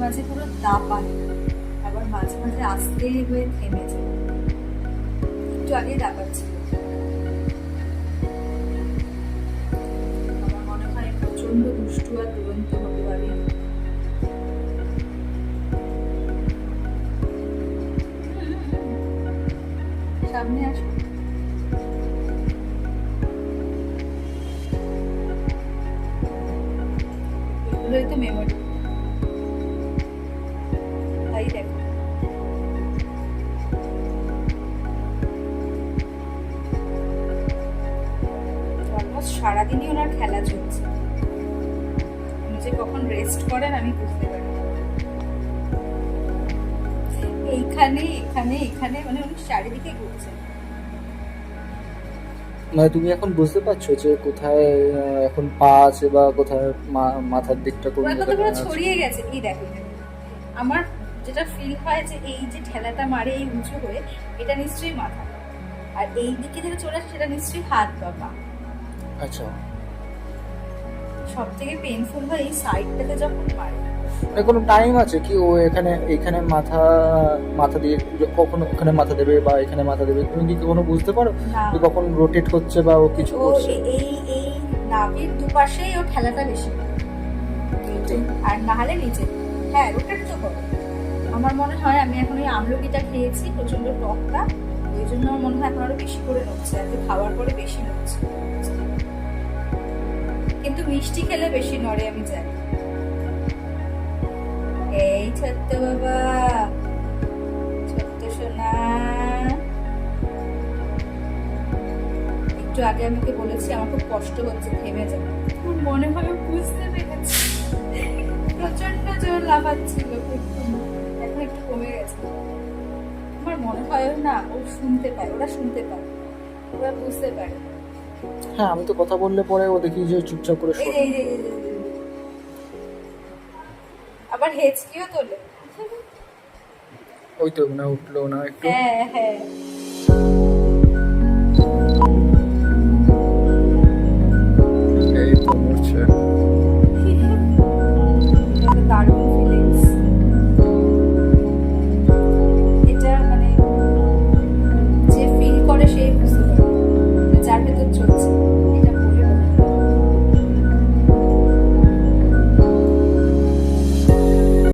মাঝে পুরো দাপায়, আবার মাঝে মাঝে আস্তে হয়ে থেমে যায়। একটু আগে দাপাচ্ছিল। আমার মনে হয় প্রচন্ড দুষ্টু আর দুরন্ত হতে পারে। সামনে আসো। এগুলোই তো মেমোরি, তাই দেখো। অলমোস্ট সারাদিনই ওনার খেলা চলছে। উনি যে কখন রেস্ট করেন আমি বুঝতে পারি। এইখানে এখানে এখানে মানে উনি চারিদিকে ঘুরছেন। মানে তুমি এখন বুঝতে পারছো যে কোথায় এখন পা আছে বা কোথায় মাথার দিকটা কোন ওরা কত জায়গায় পুরো আছে? ছড়িয়ে গেছে। এই দেখো, আমার যেটা ফিল হয় যে এই যে ঠেলাটা মারে এই উঁচু হয়ে, এটা নিশ্চয়ই মাথা, আর এই দিকে যেটা চলে আসে সেটা নিশ্চয়ই হাত বা পা। আচ্ছা, সব থেকে পেইনফুল হয় এই সাইডটাতে যখন মারে। মানে কোনো টাইম আছে কি ও এখানে মাথা মাথা দিয়ে কখনো ওখানে মাথা দেবে বা এখানে মাথা দেবে, তুমি কি কখনো বুঝতে পারো না, যে কখন রোটেট হচ্ছে বা ও কিছু ও করছে? এই এই নাভির দুপাশেই ও ঠেলাটা বেশি করে। আর না হলে নিচে। হ্যাঁ, রোটেট তো করে। আমার মনে হয় আমি এখন ওই আমলকিটা খেয়েছি প্রচন্ড টকটা, ওই জন্য আমার মনে হয় এখন আরো বেশি করে নড়ছে, আর কি খাওয়ার পরে বেশি নড়ছে। কিন্তু মিষ্টি খেলে বেশি নড়ে আমি জানি। এই ছোট্ট বাবা, ছোট্ট সোনা, একটু আগে আমাকে বলেছি আমার খুব কষ্ট হচ্ছে, থেমে যাবে। মনে হয় বুঝতে পেরেছি। প্রচন্ড জোর লাফাচ্ছিল, এখন একটু কমে গেছে। আমার মনে হয় না ও শুনতে পায়, ওরা শুনতে পায়, ওরা বুঝতে পারে। হ্যাঁ, আমি তো কথা বললে পরে ও দেখি যে চুপচাপ করে এই যে, এই যে, এই যে, এই যে। আবার হেঁচকিও তোলে। ওই তো মানে উঠলো না একটু। হ্যাঁ হ্যাঁ, এই তো উঠছে। দারুণ ফিলিংস এটা, মানে যে ফিল করে সেই বুঝতে পারে যার ভেতর চলছে।